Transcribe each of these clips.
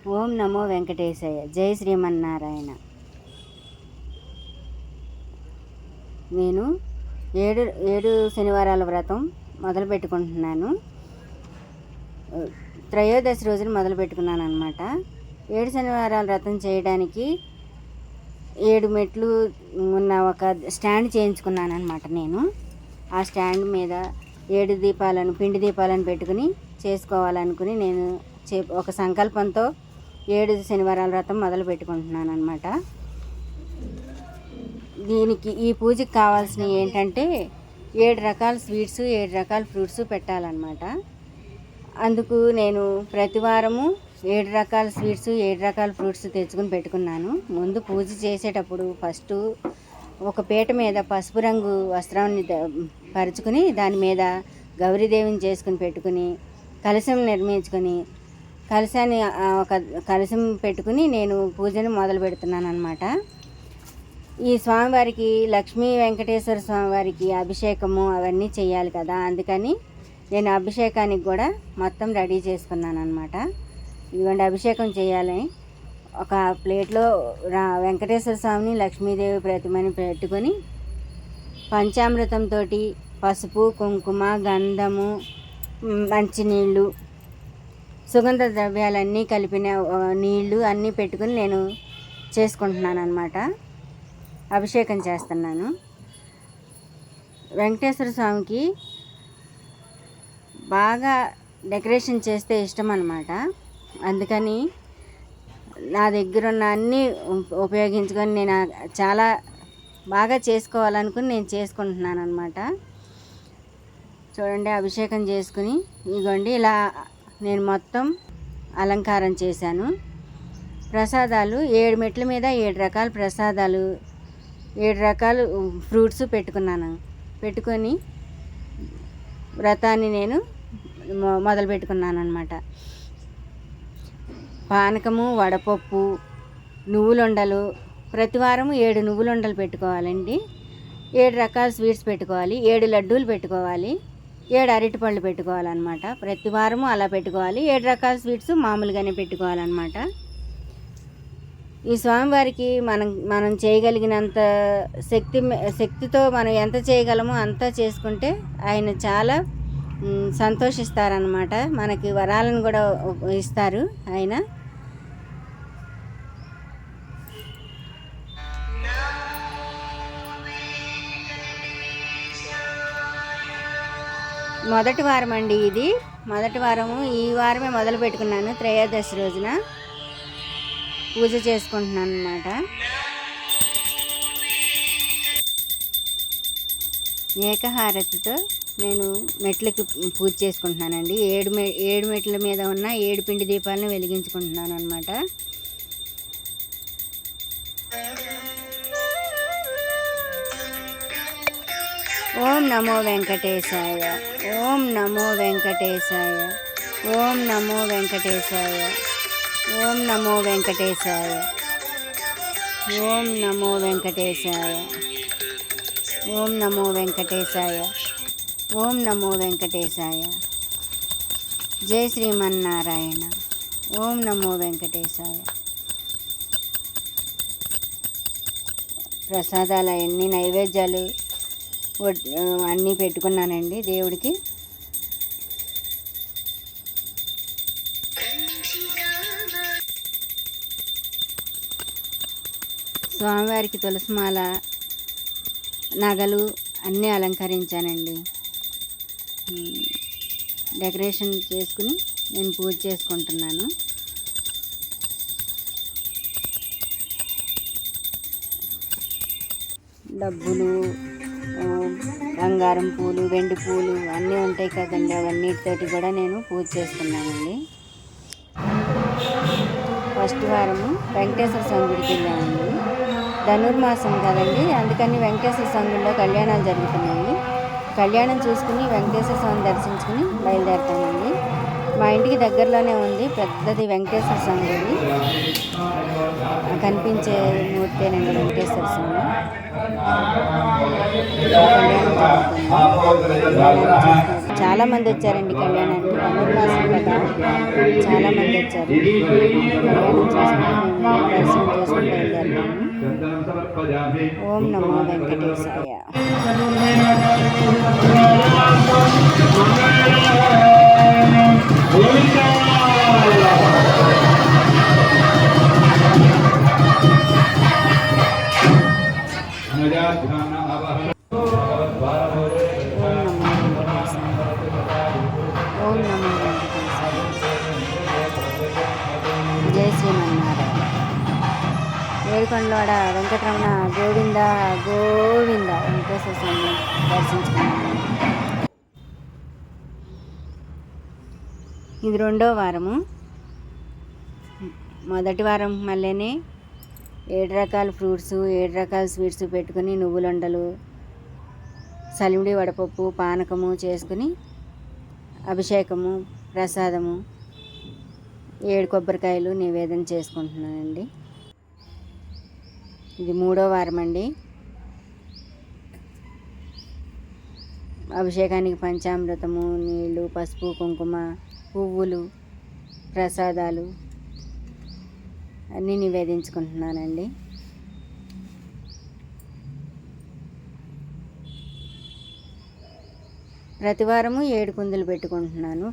ఓం నమో వెంకటేశాయ. జై శ్రీమన్నారాయణ. నేను ఏడు శనివారాల వ్రతం మొదలు పెట్టుకుంటున్నాను. త్రయోదశి రోజున మొదలు పెట్టుకున్నాను అనమాట. 7 శనివారాల వ్రతం చేయడానికి 7 మెట్లు ఉన్న ఒక స్టాండ్ చేయించుకున్నాను అనమాట. నేను ఆ స్టాండ్ మీద 7 పిండి దీపాలను పెట్టుకుని చేసుకోవాలనుకుని నేను ఒక సంకల్పంతో 7 శనివారాల వ్రతం మొదలు పెట్టుకుంటున్నాను అనమాట. దీనికి ఈ పూజకి కావాల్సినవి ఏంటంటే 7 రకాల స్వీట్స్, 7 రకాల ఫ్రూట్స్ పెట్టాలన్నమాట. అందుకు నేను ప్రతి వారము 7 రకాల స్వీట్స్, 7 రకాల ఫ్రూట్స్ తెచ్చుకుని పెట్టుకున్నాను. ముందు పూజ చేసేటప్పుడు ఫస్ట్ ఒక పీట మీద పసుపు రంగు వస్త్రాన్ని పరుచుకుని దాని మీద గౌరీదేవిని చేసుకుని పెట్టుకుని కలశం నిర్మించుకొని కలశాన్ని ఒక కలశం పెట్టుకుని నేను పూజను మొదలు పెడుతున్నాను అనమాట. ఈ స్వామివారికి లక్ష్మీ వెంకటేశ్వర స్వామివారికి అభిషేకము అవన్నీ చేయాలి కదా, అందుకని నేను అభిషేకానికి కూడా మొత్తం రెడీ చేసుకున్నాను అనమాట. ఇదిగోండి, అభిషేకం చేయాలని ఒక ప్లేట్లో వెంకటేశ్వర స్వామిని లక్ష్మీదేవి ప్రతిమని పెట్టుకొని పంచామృతంతో పసుపు, కుంకుమ, గంధము, మంచినీళ్ళు, సుగంధ ద్రవ్యాలన్నీ కలిపిన నీళ్ళు అన్నీ పెట్టుకుని నేను చేసుకుంటున్నాను అనమాట. అభిషేకం చేస్తున్నాను. వెంకటేశ్వర స్వామికి బాగా డెకరేషన్ చేస్తే ఇష్టం అనమాట. అందుకని నా దగ్గర ఉన్న అన్నీ ఉపయోగించుకొని నేను చాలా బాగా చేసుకోవాలనుకుని నేను చేసుకుంటున్నాను అనమాట. చూడండి, అభిషేకం చేసుకుని ఇదిగోండి ఇలా నేను మొత్తం అలంకారం చేశాను. ప్రసాదాలు 7 మెట్ల మీద 7 రకాల ప్రసాదాలు, 7 రకాల ఫ్రూట్స్ పెట్టుకొని వ్రతాన్ని నేను మొదలు పెట్టుకున్నాను అనమాట. పానకము, వడపప్పు, నువ్వులుండలు, ప్రతి వారం 7 నువ్వులుండలు పెట్టుకోవాలండి. 7 రకాల స్వీట్స్ పెట్టుకోవాలి, 7 లడ్డూలు పెట్టుకోవాలి, 7 అరటిపళ్ళు పెట్టుకోవాలన్నమాట. ప్రతి వారము అలా పెట్టుకోవాలి. 7 రకాల స్వీట్స్ మామూలుగానే పెట్టుకోవాలన్నమాట. ఈ స్వామివారికి మనం చేయగలిగినంత శక్తితో మనం ఎంత చేయగలమో అంతా చేసుకుంటే ఆయన చాలా సంతోషిస్తారనమాట. మనకి వరాలను కూడా ఇస్తారు ఆయన. మొదటి వారం అండి ఇది. మొదటి వారము ఈ వారమే మొదలు పెట్టుకున్నాను. త్రయోదశి రోజున పూజ చేసుకుంటున్నాను అన్నమాట. ఏకహారతితో నేను మెట్లకి పూజ చేసుకుంటున్నానండి. 7 మెట్ల మీద ఉన్న 7 పిండి దీపాలను వెలిగించుకుంటున్నాను అన్నమాట. ఓం నమో వెంకటేశాయ. ఓం నమో వెంకటేశాయ. ఓం నమో వెంకటేశాయ. ఓం నమో వెంకటేశాయ. ఓం నమో వెంకటేశాయ. ఓం నమో వెంకటేశాయ. ఓం నమో వెంకటేశాయ. జై శ్రీమన్నారాయణ. ఓం నమో వెంకటేశాయ. ప్రసాదాలు అన్నీ నైవేద్యాలు అన్నీ పెట్టుకున్నానండి దేవుడికి. స్వామివారికి తులసిమాల, నగలు అన్నీ అలంకరించానండి. డెకరేషన్ చేసుకుని నేను పూజ చేసుకుంటున్నాను. డబ్బులు, బంగారం పూలు, వెండి పూలు అన్నీ ఉంటాయి కదండి, అవన్నిటితోటి కూడా నేను పూజ చేసుకున్నానండి. ఫస్ట్ వారము వెంకటేశ్వర స్వామి గుడికి వెళ్ళామండి. ధనుర్మాసం కదండి, అందుకని వెంకటేశ్వర స్వామి గుడిలో కళ్యాణాలు జరుగుతున్నాయి. కళ్యాణం చూసుకుని వెంకటేశ్వర స్వామిని దర్శించుకుని బయలుదేరుతామండి. మా ఇంటికి దగ్గరలోనే ఉంది పెద్దది వెంకటేశ్వర స్వామి గుడి. కనిపించే మూర్తేనండి వెంకటేశ్వర స్వామి. కళ్యాణం జరుగుతుంది. చాలామంది వచ్చారండి కళ్యాణానికి. ధనుర్మాసం కదా, చాలామంది వచ్చారు. కళ్యాణం చేసుకుని మేము దర్శనం చేసుకుని బయలుదేరుతాము. ఓం నమో వెంకటేశాయ. ఓం నమో వెంకటేశాయ. జై శ్రీమన్నారాయణ. ఏడుకొండలవాడ వెంకటరమణ గోవింద గోవింద. వెంకటేశ్వర స్వామిని దర్శించుకున్నాను. ఇది 2వ వారము. మొదటి వారం మళ్ళీనే 7 రకాల ఫ్రూట్స్ 7 రకాల స్వీట్స్ పెట్టుకుని నువ్వులుండలు, సలిమిడి వడపప్పు, పానకము చేసుకుని అభిషేకము, ప్రసాదము, 7 కొబ్బరికాయలు నివేదన చేసుకుంటున్నానండి. ఇది 3వ వారం అండి. అభిషేకానికి పంచామృతము, నీళ్ళు, పసుపు, కుంకుమ, పువ్వులు, ప్రసాదాలు అన్నీ నివేదించుకుంటున్నానండి. ప్రతి వారము 7 కుందులు పెట్టుకుంటున్నాను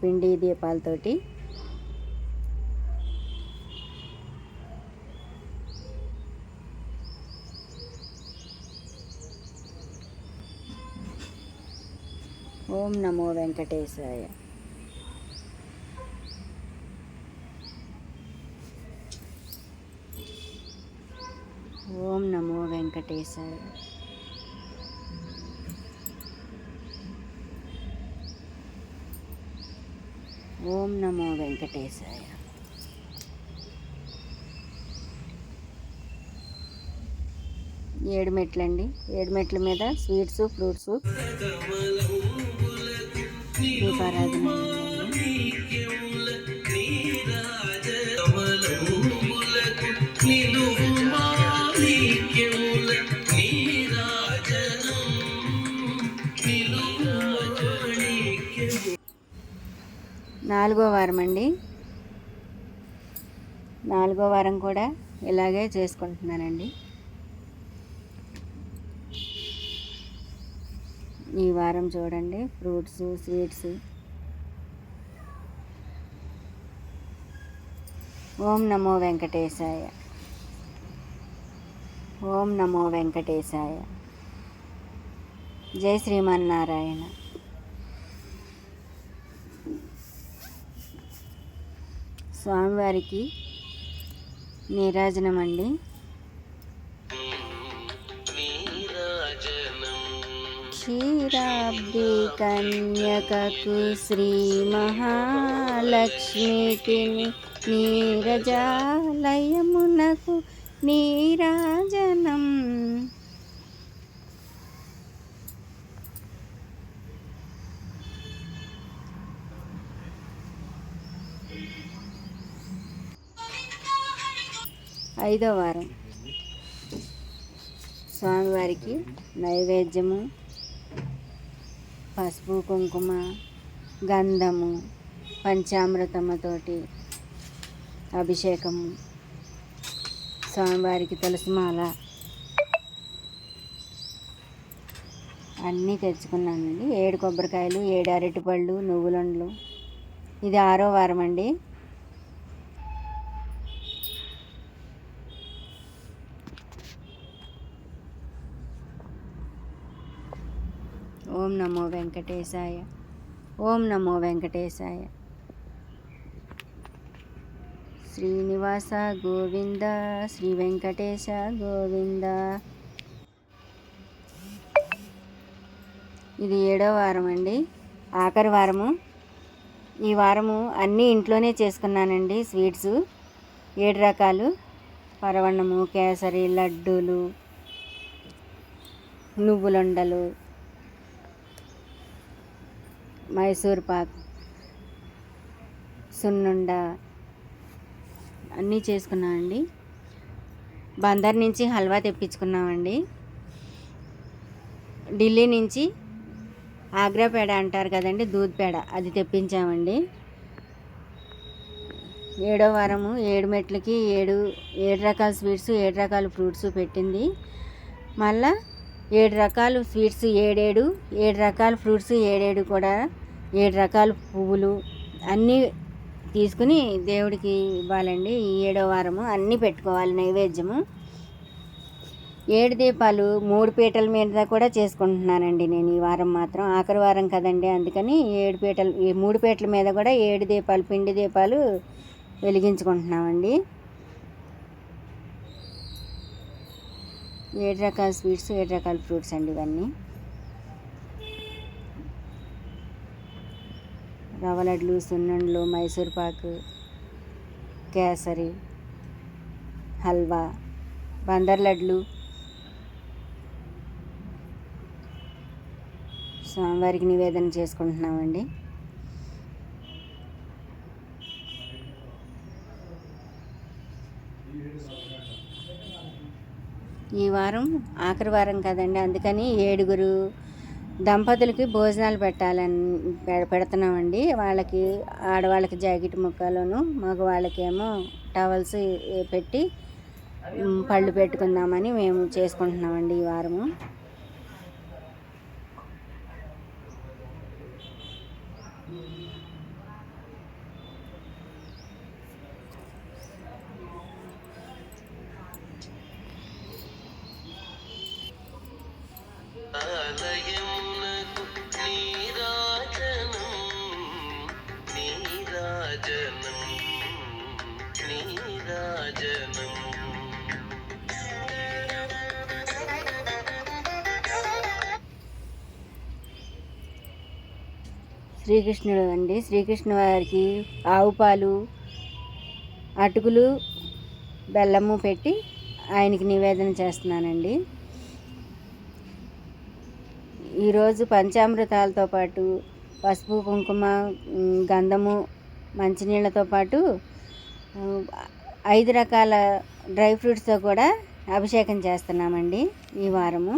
పిండి దీపాలతోటి. ఓం నమో వెంకటేశాయ. ఓం నమో వెంకటేశాయ. ఓం నమో వెంకటేశాయ. 7 మెట్లండి. 7 మెట్ల మీద స్వీట్స్, ఫ్రూట్స్, దీపారాధన. నాలుగో వారం అండి. 4వ వారం కూడా ఇలాగే చేసుకుంటున్నానండి. ఈ వారం చూడండి, ఫ్రూట్స్, స్వీట్స్. ఓం నమో వెంకటేశాయ. ఓం నమో వెంకటేశాయ. జై శ్రీమన్నారాయణ. స్వామివారికి నీరాజనం అండి. క్షీరాబ్ది కన్యకకు శ్రీ మహాలక్ష్మికి నీరజాలయమునకు నీరాజనం. ఐదో వారం స్వామివారికి నైవేద్యము, పసుపు, కుంకుమ, గంధము, పంచామృతముతోటి అభిషేకము, స్వామివారికి తులసిమాల అన్నీ తెచ్చుకున్నానండి. 7 కొబ్బరికాయలు, 7 అరటిపళ్ళు, నువ్వులుండలు. ఇది 6వ వారం అండి. ఓం నమో వెంకటేశాయ. ఓం నమో వెంకటేశాయ. శ్రీనివాస గోవింద, శ్రీ వెంకటేశ గోవింద. ఇది 7వ వారం అండి, ఆఖరి వారము. ఈ వారము అన్నీ ఇంట్లోనే చేసుకున్నానండి. స్వీట్స్ 7 రకాలు, పరవన్నము, కేసరి, లడ్డూలు, నువ్వులుండలు, మైసూర్ పాక్, సున్నుండ అన్నీ చేసుకున్నామండి. బందర్ నుంచి హల్వా తెప్పించుకున్నామండి. ఢిల్లీ నుంచి ఆగ్రా పేడ అంటారు కదండి, దూద్ పేడ, అది తెప్పించామండి. 7వ వారము 7 మెట్లకి 7 రకాల స్వీట్స్ 7 రకాల ఫ్రూట్స్ పెట్టింది. మళ్ళా 7 రకాల స్వీట్స్ 7 రకాల ఫ్రూట్స్ 7 కూడా 7 రకాల పువ్వులు అన్నీ తీసుకుని దేవుడికి ఇవ్వాలండి. ఈ 7వ వారము అన్నీ పెట్టుకోవాలి నైవేద్యము. 7 దీపాలు 3 పీటల మీద కూడా చేసుకుంటున్నానండి నేను ఈ వారం మాత్రం. ఆఖరి వారం కదండి, అందుకని 3 పీటల మీద కూడా 7 దీపాలు, పిండి దీపాలు వెలిగించుకుంటున్నామండి. 7 రకాల స్వీట్స్ 7 రకాల ఫ్రూట్స్ అండి ఇవన్నీ. రవ్వ లడ్లు, సున్నుండలు, మైసూర్ పాకు, కేసరి, హల్వా, బందర్ లడ్లు స్వామివారికి నివేదన చేసుకుంటున్నామండి. ఈ వారం ఆఖరి వారం కదండి, అందుకని 7 దంపతులకి భోజనాలు పెడుతున్నామండి. వాళ్ళకి ఆడవాళ్ళకి జాకెట్ ముక్కలను, మగవాళ్ళకేమో టవల్స్ పెట్టి పళ్ళు పెట్టుకుందామని మేము చేసుకుంటున్నామండి ఈ వారము. శ్రీకృష్ణుడు అండి, శ్రీకృష్ణ వారికి ఆవు పాలు, అటుకులు, బెల్లము పెట్టి ఆయనకి నివేదన చేస్తున్నానండి. ఈరోజు పంచామృతాలతో పాటు పసుపు, కుంకుమ, గంధము, మంచినీళ్ళతో పాటు 5 రకాల డ్రై ఫ్రూట్స్తో కూడా అభిషేకం చేస్తున్నామండి ఈ వారము.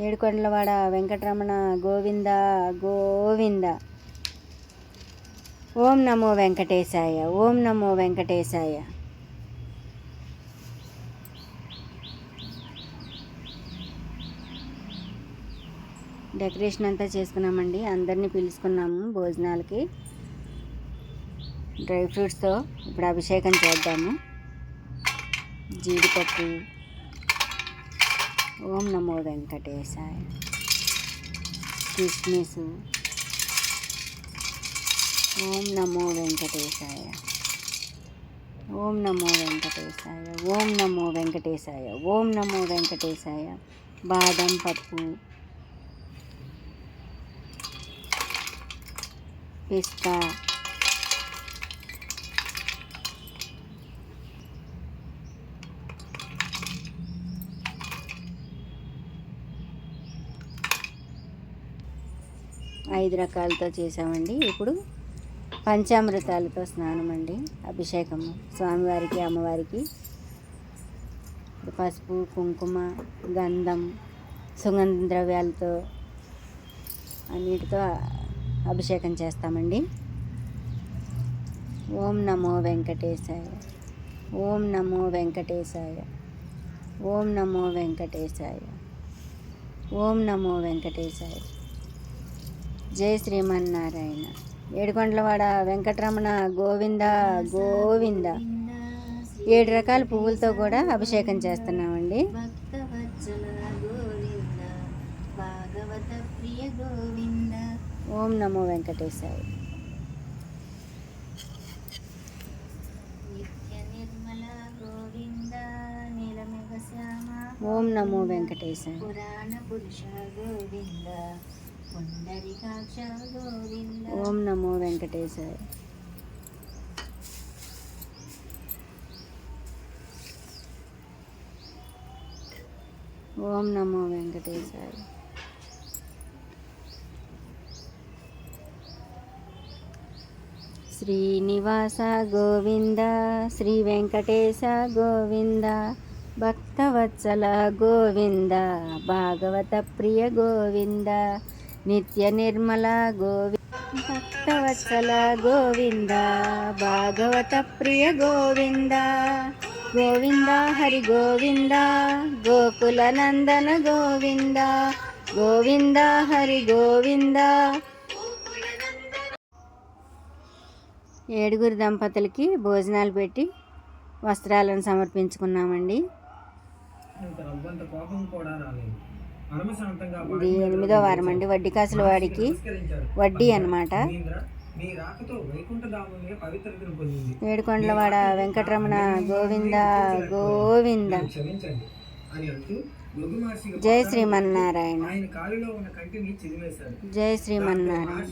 ఏడుకొండలవాడ వెంకటరమణ గోవింద గోవింద. ఓం నమో వెంకటేశాయ, ఓం నమో వెంకటేశాయ. డెకరేషన్ అంతా చేసుకున్నామండి, అందరినీ పిలుచుకున్నాము భోజనాలకి. డ్రై ఫ్రూట్స్తో ఇప్పుడు అభిషేకం చేద్దాము. జీడిపప్పు, ఓం నమో వెంకటేశాయ, కిస్మిస్, ఓం నమో వెంకటేశాయ, ఓం నమో వెంకటేశాయ, ఓం నమో వెంకటేశాయ, ఓం నమో వెంకటేశాయ. బాదం పప్పు, పిస్తా, ఐదు రకాలతో చేసామండి. ఇప్పుడు పంచామృతాలతో స్నానం అండి, అభిషేకము స్వామివారికి, అమ్మవారికి. పసుపు, కుంకుమ, గంధం, సుగంధ ద్రవ్యాలతో అన్నిటితో అభిషేకం చేస్తామండి. ఓం నమో వెంకటేశాయ, ఓం నమో వెంకటేశాయ, ఓం నమో వెంకటేశాయ, ఓం నమో వెంకటేశాయ. జై శ్రీమన్నారాయణ. ఏడుకొండలవాడ వెంకటరమణ గోవింద గోవింద. 7 రకాల పువ్వులతో కూడా అభిషేకం చేస్తున్నామండి. ఓం నమో వెంకటేశాయ. ఓం నమో వెంకటేశాయ. ఓం నమో వెంకటేశాయ. ఓం నమో వెంకటేశాయ. శ్రీనివాస గోవింద శ్రీ వెంకటేశ గోవింద భక్తవత్సల గోవింద భాగవత ప్రియ గోవింద నిత్య నిర్మల గోవింద భక్తవత్సల గోవింద భాగవత ప్రియ గోవింద గోవింద హరి గోవింద గోకుల నందన గోవింద గోవింద హరి గోవింద. ఏడుగురు దంపతులకి భోజనాలు పెట్టి వస్త్రాలను సమర్పించుకున్నామండి. ఇది 8వ వారం అండి. వడ్డీ కాసుల వాడికి వడ్డీ అన్నమాట. ఏడుకొండలవాడ వెంకటరమణ గోవింద గోవింద. జై శ్రీమన్నారాయణ. జై శ్రీమన్నారాయణ.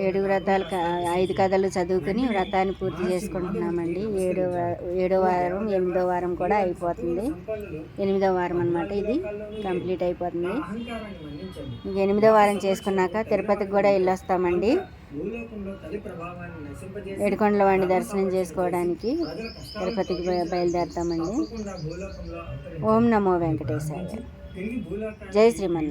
7 వ్రతాలు 5 కథలు చదువుకుని వ్రతాన్ని పూర్తి చేసుకుంటున్నామండి. 7వ వారం 8వ వారం కూడా అయిపోతుంది. 8వ వారం అన్నమాట. ఇది కంప్లీట్ అయిపోతుంది. 8వ వారం చేసుకున్నాక తిరుపతికి కూడా వెళ్ళొస్తామండి. ఏడుకొండలవాడిని దర్శనం చేసుకోవడానికి తిరుపతికి బయలుదేరుతామండి. ఓం నమో వెంకటేశాయ. జై శ్రీమన్నారాయణ.